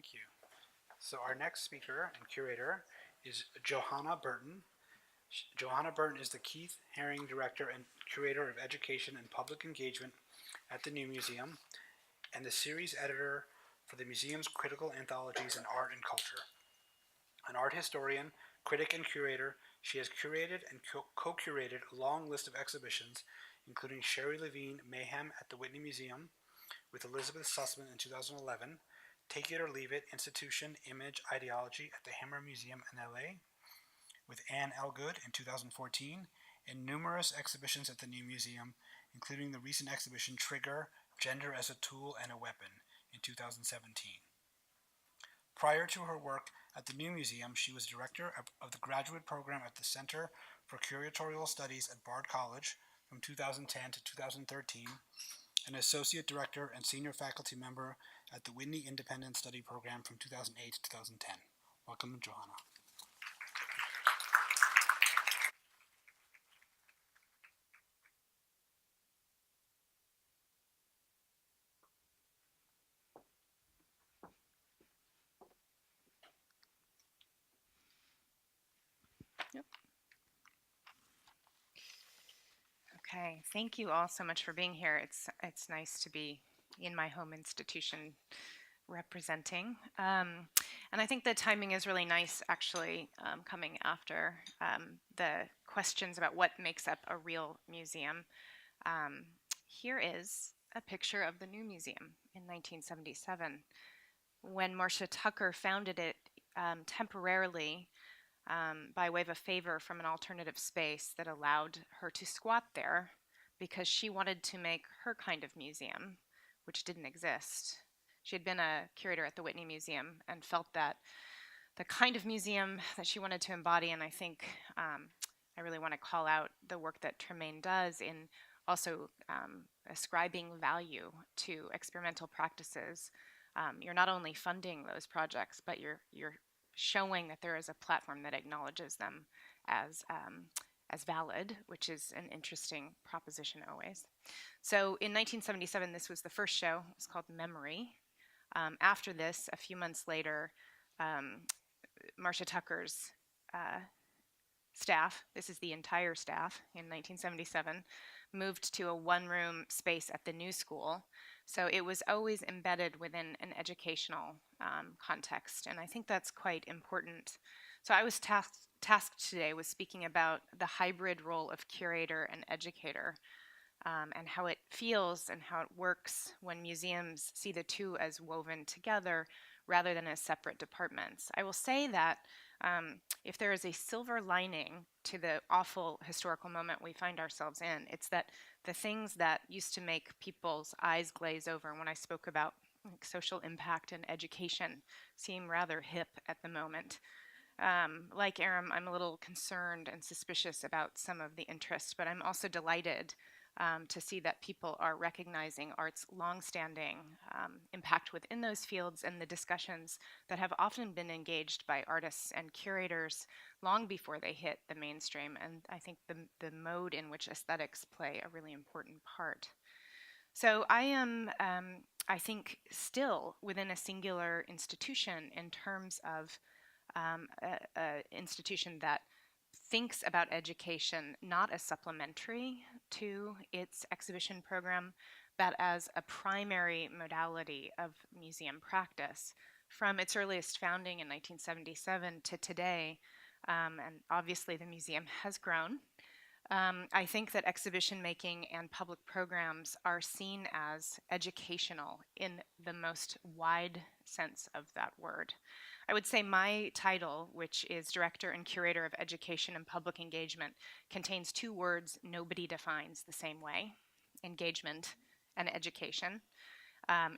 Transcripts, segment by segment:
Thank you. So our next speaker and curator is Johanna Burton. Johanna Burton is the Keith Haring Director and Curator of Education and Public Engagement at the New Museum and the series editor for the museum's critical anthologies in art and culture. An art historian, critic, and curator, she has curated and co-curated a long list of exhibitions, including Sherry Levine Mayhem at the Whitney Museum with Elizabeth Sussman in 2011, Take It or Leave It, Institution, Image, Ideology at the Hammer Museum in LA, with Anne Elgood in 2014, and numerous exhibitions at the New Museum, including the recent exhibition Trigger, Gender as a Tool and a Weapon in 2017. Prior to her work at the New Museum, she was director of the graduate program at the Center for Curatorial Studies at Bard College from 2010 to 2013, an associate director and senior faculty member at the Whitney Independent Study Program from 2008 to 2010. Welcome, Johanna. Yep. Okay, thank you all so much for being here. It's nice to be in my home institution representing. And I think the timing is really nice, actually, coming after the questions about what makes up a real museum. Here is a picture of the New Museum in 1977. When Marcia Tucker founded it temporarily by way of a favor from an alternative space that allowed her to squat there because she wanted to make her kind of museum, which didn't exist. She had been a curator at the Whitney Museum and felt that the kind of museum that she wanted to embody, and I think I really want to call out the work that Tremaine does in also ascribing value to experimental practices. You're not only funding those projects, but you're showing that there is a platform that acknowledges them as valid, which is an interesting proposition always. So in 1977, this was the first show. It was called Memory. After this, a few months later, Marcia Tucker's staff, this is the entire staff in 1977, moved to a one-room space at the New School. So it was always embedded within an educational context, and I think that's quite important. So I was tasked today with speaking about the hybrid role of curator and educator, and how it feels and how it works when museums see the two as woven together rather than as separate departments. I will say that if there is a silver lining to the awful historical moment we find ourselves in, it's that the things that used to make people's eyes glaze over when I spoke about social impact and education seem rather hip at the moment. Like Aram, I'm a little concerned and suspicious about some of the interest, but I'm also delighted to see that people are recognizing art's longstanding impact within those fields and the discussions that have often been engaged by artists and curators long before they hit the mainstream. And I think the mode in which aesthetics play a really important part. So I am, I think, still within a singular institution in terms of an institution that thinks about education not as supplementary to its exhibition program, but as a primary modality of museum practice. From its earliest founding in 1977 to today, and obviously the museum has grown, I think that exhibition making and public programs are seen as educational in the most wide sense of that word. I would say my title, which is Director and Curator of Education and Public Engagement, contains two words nobody defines the same way: engagement and education.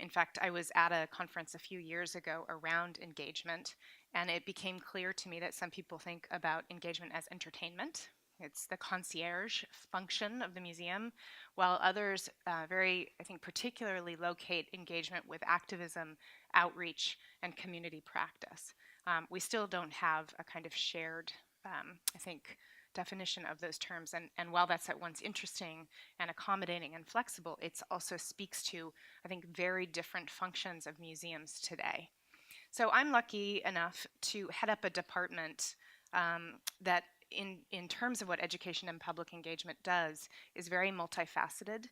In fact, I was at a conference a few years ago around engagement, and it became clear to me that some people think about engagement as entertainment. It's the concierge function of the museum, while others I think, particularly locate engagement with activism, outreach, and community practice. We still don't have a kind of shared, I think, definition of those terms. And while that's at once interesting and accommodating and flexible, it also speaks to, I think, very different functions of museums today. So I'm lucky enough to head up a department that in terms of what education and public engagement does is very multifaceted.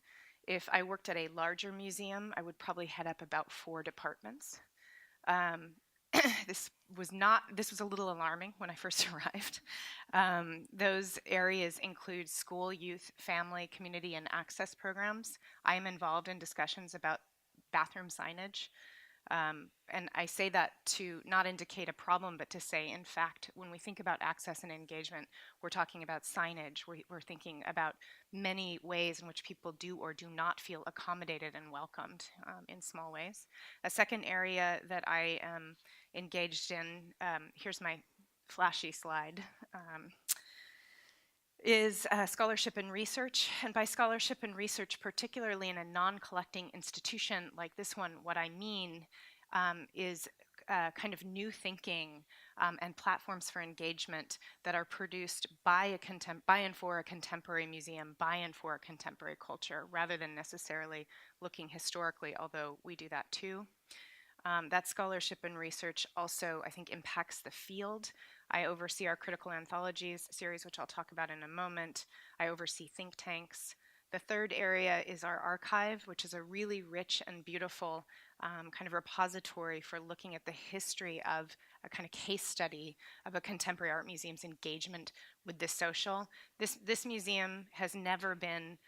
If I worked at a larger museum, I would probably head up about 4 departments. Um, this was a little alarming when I first arrived. Those areas include school, youth, family, community, and access programs. I am involved in discussions about bathroom signage. And I say that to not indicate a problem, but to say, in fact, when we think about access and engagement, we're talking about signage. We're thinking about many ways in which people do or do not feel accommodated and welcomed in small ways. A second area that I am engaged in, here's my flashy slide, is scholarship and research. And by scholarship and research, particularly in a non-collecting institution like this one, what I mean is kind of new thinking and platforms for engagement that are produced by and for a contemporary museum, by and for a contemporary culture, rather than necessarily looking historically, although we do that too. That scholarship and research also, I think, impacts the field. I oversee our critical anthologies series, which I'll talk about in a moment. I oversee think tanks. The third area is our archive, which is a really rich and beautiful kind of repository for looking at the history of a kind of case study of a contemporary art museum's engagement with the social. This museum has never been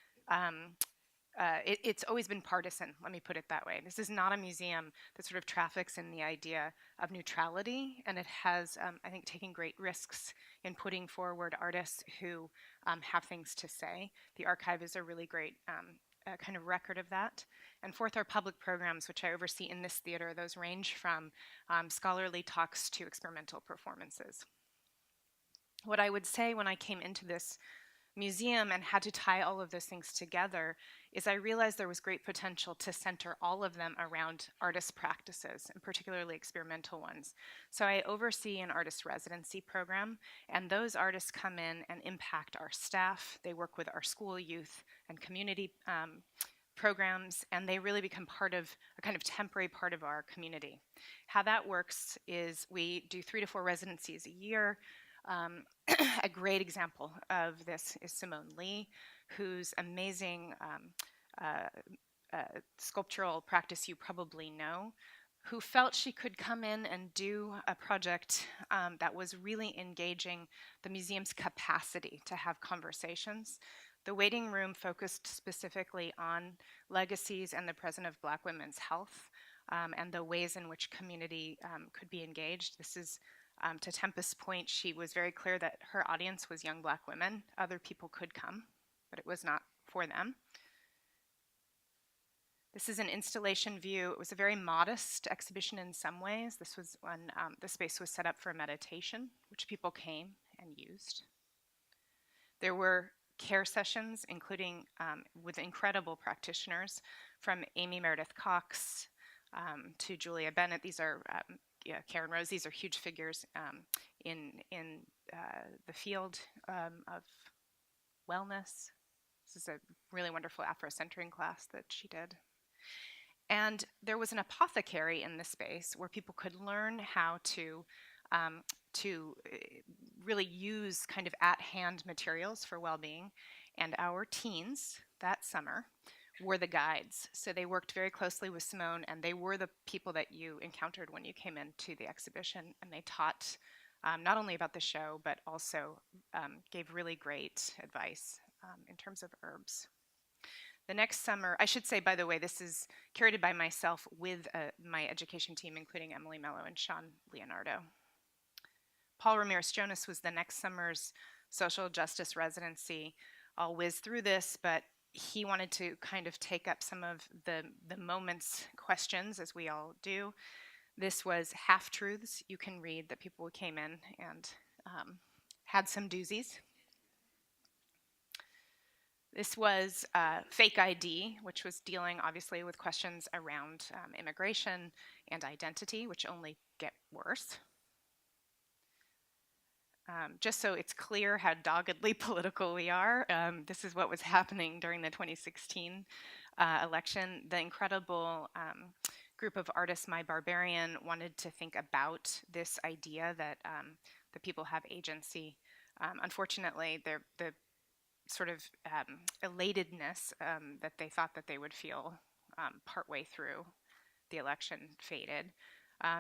it's always been partisan, let me put it that way. This is not a museum that sort of traffics in the idea of neutrality, and it has, I think, taken great risks in putting forward artists who have things to say. The archive is a really great kind of record of that. And fourth, our public programs, which I oversee in this theater. Those range from scholarly talks to experimental performances. What I would say when I came into this museum and had to tie all of those things together is I realized there was great potential to center all of them around artist practices, and particularly experimental ones. So I oversee an artist residency program, and those artists come in and impact our staff. They work with our school, youth, and community programs, and they really become part of a kind of temporary part of our community. How that works is we do 3 to 4 residencies a year. A great example of this is Simone Lee, whose amazing sculptural practice you probably know, who felt she could come in and do a project that was really engaging the museum's capacity to have conversations. The waiting room focused specifically on legacies and the present of Black women's health and the ways in which community could be engaged. This is to Tempest's point, she was very clear that her audience was young Black women. Other people could come, but it was not for them. This is an installation view. It was a very modest exhibition in some ways. This was when the space was set up for meditation, which people came and used. There were care sessions, including with incredible practitioners, from Amy Meredith Cox to Julia Bennett. These are Karen Rose. These are huge figures in the field of wellness. This is a really wonderful Afro-centering class that she did. And there was an apothecary in the space where people could learn how to really use kind of at-hand materials for well-being. And our teens that summer were the guides. So they worked very closely with Simone, and they were the people that you encountered when you came into the exhibition. And they taught not only about the show, but also gave really great advice in terms of herbs. The next summer, I should say, by the way, this is curated by myself with my education team, including Emily Mello and Sean Leonardo. Paul Ramirez-Jonas was the next summer's social justice residency. I'll whiz through this, but he wanted to kind of take up some of the moment's questions, as we all do. This was half-truths you can read that people came in and had some doozies. This was Fake ID, which was dealing obviously with questions around immigration and identity, which only get worse. Just so it's clear how doggedly political we are, this is what was happening during the 2016 election. The incredible group of artists, My Barbarian, wanted to think about this idea that the people have agency. Unfortunately, the sort of elatedness that they thought that they would feel partway through the election faded.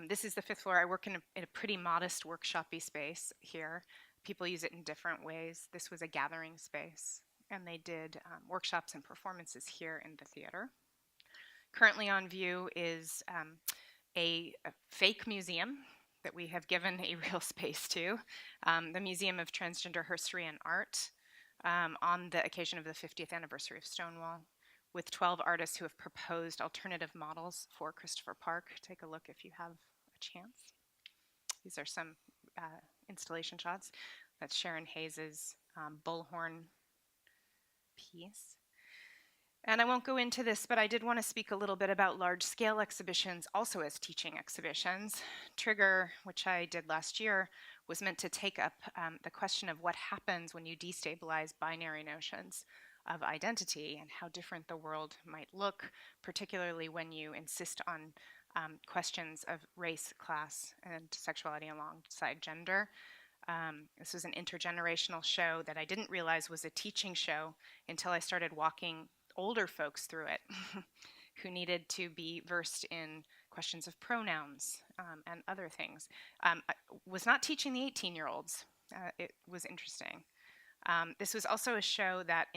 This is the fifth floor. I work in a pretty modest workshop-y space here. People use it in different ways. This was a gathering space, and they did workshops and performances here in the theater. Currently on view is a fake museum that we have given a real space to, the Museum of Transgender History and Art, on the occasion of the 50th anniversary of Stonewall, with 12 artists who have proposed alternative models for Christopher Park. Take a look if you have a chance. These are some installation shots. That's Sharon Hayes's bullhorn piece. And I won't go into this, but I did want to speak a little bit about large-scale exhibitions also as teaching exhibitions. Trigger, which I did last year, was meant to take up the question of what happens when you destabilize binary notions of identity and how different the world might look, particularly when you insist on questions of race, class, and sexuality alongside gender. This was an intergenerational show that I didn't realize was a teaching show until I started walking older folks through it who needed to be versed in questions of pronouns and other things. I was not teaching the 18-year-olds. It was interesting. This was also a show that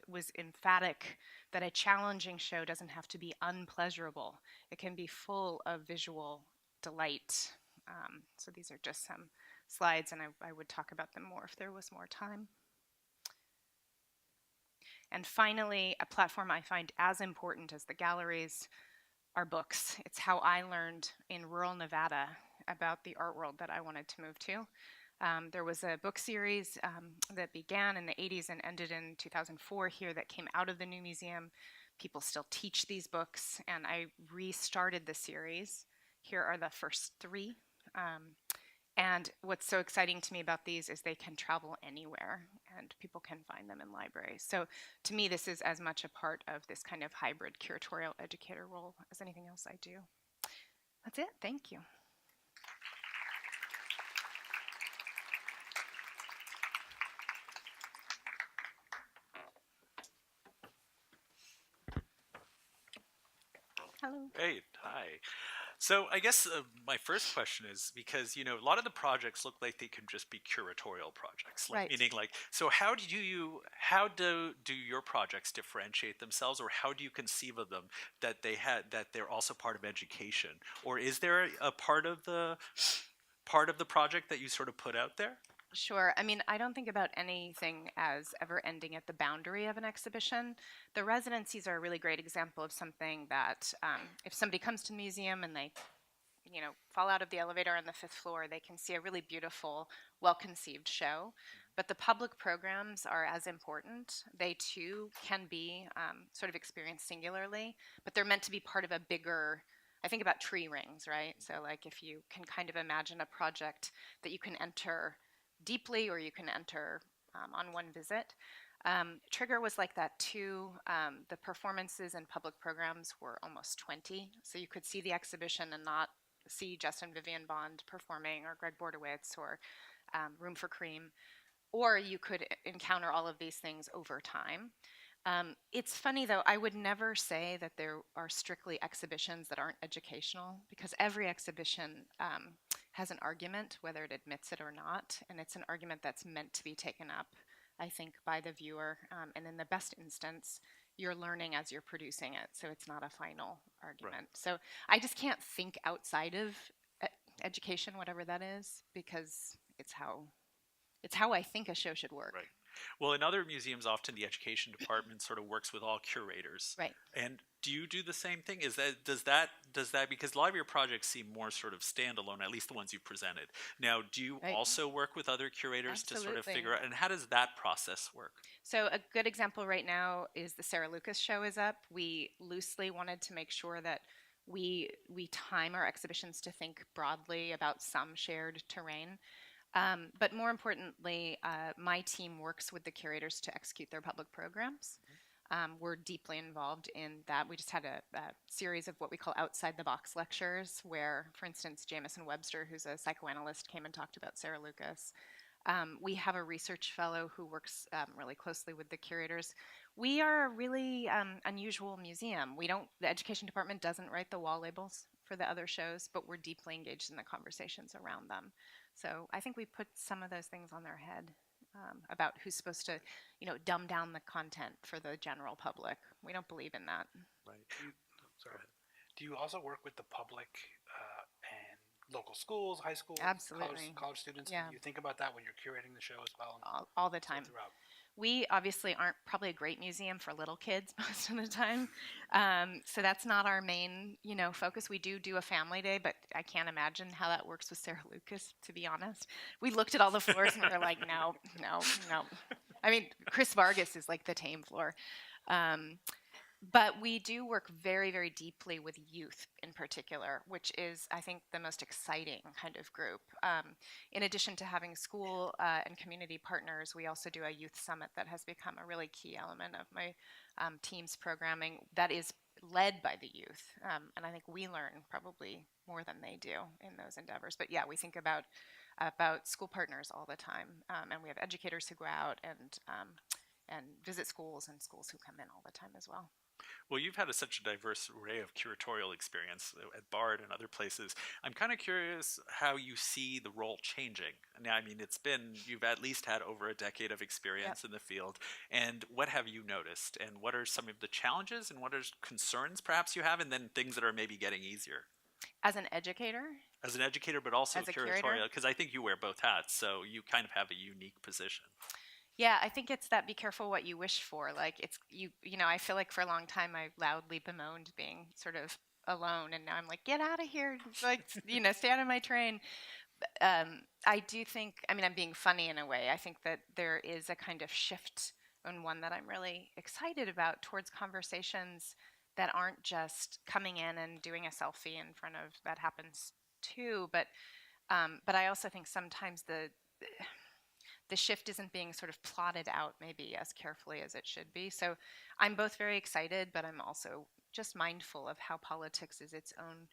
was emphatic that a challenging show doesn't have to be unpleasurable. It can be full of visual delight. So these are just some slides, and I would talk about them more if there was more time. And finally, a platform I find as important as the galleries are books. It's how I learned in rural Nevada about the art world that I wanted to move to. There was a book series that began in the 80s and ended in 2004 here that came out of the new museum. People still teach these books, and I restarted the series. Here are the first three. And what's so exciting to me about these is they can travel anywhere, and people can find them in libraries. So to me, this is as much a part of this kind of hybrid curatorial educator role as anything else I do. That's it. Thank you. Hello. Great, hi. So I guess my first question is because a lot of the projects look like they can just be curatorial projects, like Right. meaning like so how do your projects differentiate themselves, or how do you conceive of them that they're also part of education, or is there a part of the project that you sort of put out there? Sure. I mean, I don't think about anything as ever ending at the boundary of an exhibition. The residencies are a really great example of something that if somebody comes to the museum and they fall out of the elevator on the fifth floor, they can see a really beautiful, well-conceived show. But the public programs are as important. They too can be sort of experienced singularly, but they're meant to be part of a bigger, I think about tree rings, right? So like if you can kind of imagine a project that you can enter deeply or you can enter on one visit. Trigger was like that too. The performances and public programs were almost 20, so you could see the exhibition and not see Justin Vivian Bond performing or Greg Bordowitz or Room for Cream, or you could encounter all of these things over time. It's funny though, I would never say that there are strictly exhibitions that aren't educational, because every exhibition has an argument, whether it admits it or not, and it's an argument that's meant to be taken up, I think, by the viewer, and in the best instance, you're learning as you're producing it, so it's not a final argument. Right. So I just can't think outside of education, whatever that is, because it's how I think a show should work. Right. Well, in other museums, often the education department sort of works with all curators. Right. And do you do the same thing? Does that because a lot of your projects seem more sort of standalone, at least the ones you've presented. Now, do you Right. also work with other curators Absolutely. to sort of figure out, and how does that process work? So a good example right now is the Sarah Lucas show is up. We loosely wanted to make sure that we time our exhibitions to think broadly about some shared terrain. But more importantly, my team works with the curators to execute their public programs. We're deeply involved in that. We just had a series of what we call outside the box lectures, where, for instance, Jamison Webster, who's a psychoanalyst, came and talked about Sarah Lucas. We have a research fellow who works really closely with the curators. We are a really unusual museum. The education department doesn't write the wall labels for the other shows, but we're deeply engaged in the conversations around them. So I think we put some of those things on their head about who's supposed to, dumb down the content for the general public. We don't believe in that. Right. Sorry. Do you also work with the public and local schools, high schools, Absolutely. college students? Yeah. Do you think about that when you're curating the show as well? All the time. Throughout? We obviously aren't probably a great museum for little kids most of the time. So that's not our main, focus. We do a family day, but I can't imagine how that works with Sarah Lucas, to be honest. We looked at all the floors and we were like, no. I mean, Chris Vargas is like the tame floor. But we do work very, very deeply with youth in particular, which is, I think, the most exciting kind of group. In addition to having school and community partners, we also do a youth summit that has become a really key element of my team's programming that is led by the youth. And I think we learn probably more than they do in those endeavors. But yeah, we think about school partners all the time. And we have educators who go out and visit schools, and schools who come in all the time as well. Well, you've had such a diverse array of curatorial experience at Bard and other places. I'm kind of curious how you see the role changing. Now, I mean, you've at least had over a decade of experience in the field. And what have you noticed? And what are some of the challenges and what are concerns perhaps you have? And then things that are maybe getting easier? As an educator? As an educator, but also as a curatorial, because I think you wear both hats, so you kind of have a unique position. Yeah, I think it's that be careful what you wish for. Like it's I feel like for a long time I loudly bemoaned being sort of alone, and now I'm like, get out of here, like stay out of my train. I do think, I mean, I'm being funny in a way. I think that there is a kind of shift, and one that I'm really excited about, towards conversations that aren't just coming in and doing a selfie in front of, that happens too, but I also think sometimes the shift isn't being sort of plotted out maybe as carefully as it should be. So I'm both very excited, but I'm also just mindful of how politics is its own,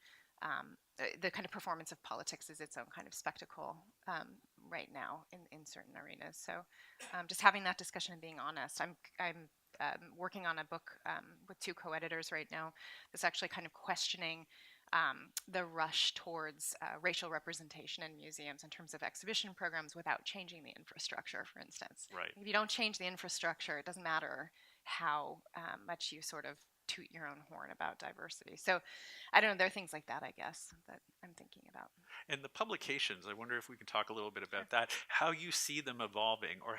the kind of performance of politics is its own kind of spectacle right now in certain arenas. So just having that discussion and being honest. I'm working on a book with two co-editors right now that's actually kind of questioning the rush towards racial representation in museums in terms of exhibition programs without changing the infrastructure, for instance. Right. If you don't change the infrastructure, it doesn't matter how much you sort of toot your own horn about diversity. So I don't know, there are things like that, I guess, that I'm thinking about. And the publications, I wonder if we can talk a little bit about that, how you see them evolving, or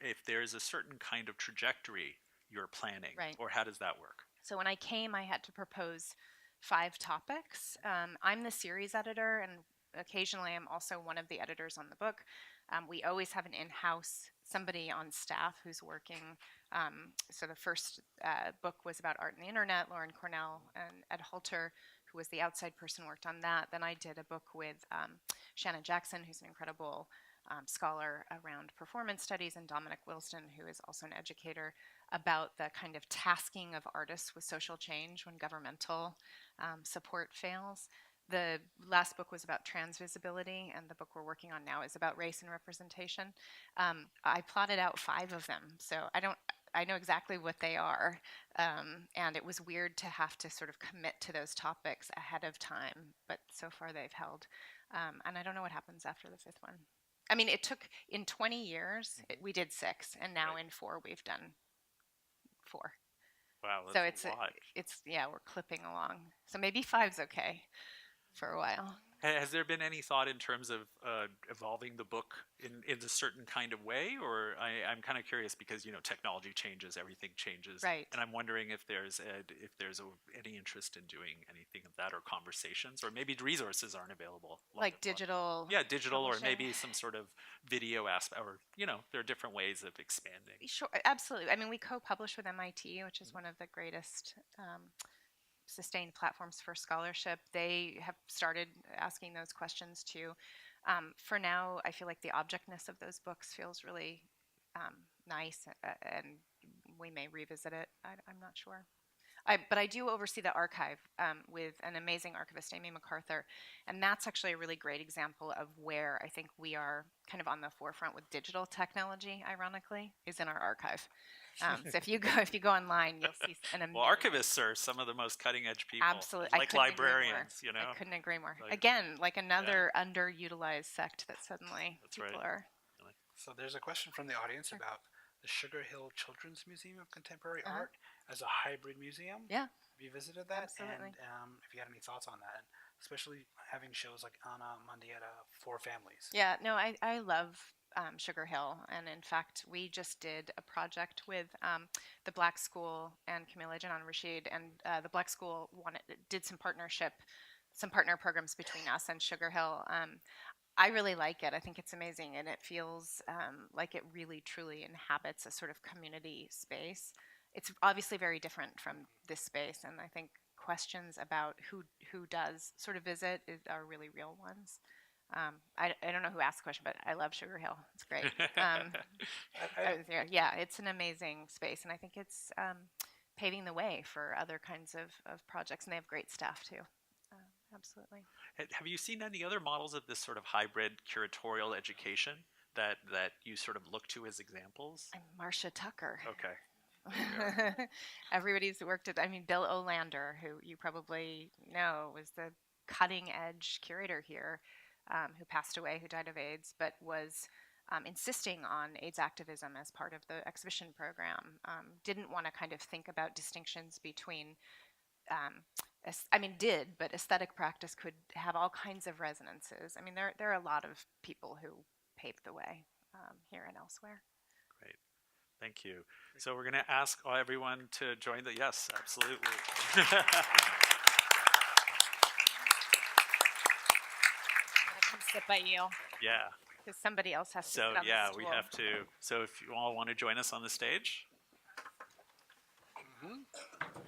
if there's a certain kind of trajectory you're planning, Right. Or how does that work? So when I came, I had to propose 5 topics. I'm the series editor, and occasionally I'm also one of the editors on the book. We always have an in-house, somebody on staff who's working. So the first book was about art and the internet. Lauren Cornell and Ed Halter, who was the outside person, worked on that. Then I did a book with Shannon Jackson, who's an incredible scholar around performance studies, and Dominic Wilston, who is also an educator, about the kind of tasking of artists with social change when governmental support fails. The last book was about trans visibility, and the book we're working on now is about race and representation. I plotted out 5 of them, so I know exactly what they are, and it was weird to have to sort of commit to those topics ahead of time, but so far they've held. And I don't know what happens after the 5th one. I mean, it took, in 20 years, we did 6, and now in 4 we've done 4. Wow, that's so it's a lot. we're clipping along. So maybe 5's okay for a while. Has there been any thought in terms of evolving the book in a certain kind of way? Or I'm kind of curious because, technology changes, everything changes. Right. And I'm wondering if there's any interest in doing anything of that, or conversations, or maybe resources aren't available. Like digital. Yeah, digital, or publishing. maybe some sort of video aspect, or, there are different ways of expanding. Sure, absolutely. I mean, we co-publish with MIT, which is one of the greatest sustained platforms for scholarship. They have started asking those questions too. For now, I feel like the objectness of those books feels really nice and we may revisit it. I'm not sure. But I do oversee the archive with an amazing archivist, Amy MacArthur, and that's actually a really great example of where I think we are kind of on the forefront with digital technology. Ironically, is in our archive. So if you go online, you'll see an amazing. Well, archivists are some of the most cutting edge people. Absolutely, like librarians, you know. I couldn't agree more. Like, Again, like another underutilized sect that suddenly people are. So there's a question from the audience about the Sugar Hill Children's Museum of Contemporary Art as a hybrid museum. Yeah. Have you visited that? Absolutely. And if you had any thoughts on that, especially having shows like Anna Mondietta for families. Yeah, no, I love Sugar Hill. And in fact, we just did a project with the Black School and Camille Janan Rashid. And the Black School did some partner programs between us and Sugar Hill. I really like it. I think it's amazing, and it feels like it really, truly inhabits a sort of community space. It's obviously very different from this space, and I think questions about who does sort of visit are really real ones. I don't know who asked the question, but I love Sugar Hill. It's great. Yeah, it's an amazing space, and I think it's paving the way for other kinds of projects, and they have great staff too. Absolutely. Have you seen any other models of this sort of hybrid curatorial education that you sort of look to as examples? I'm Marcia Tucker. Okay. Everybody's worked at, Bill Olander, who you probably know, was the cutting edge curator here, who passed away, who died of AIDS, but was insisting on AIDS activism as part of the exhibition program. Didn't want to kind of think about distinctions between but aesthetic practice could have all kinds of resonances. There are a lot of people who paved the way here and elsewhere. Great. Thank you. So we're going to ask everyone to join the, yes, absolutely. I'm going to come sit by you. Yeah. Because somebody else has to So sit on yeah, the we stool. have to. So if you all want to join us on the stage. Mm-hmm.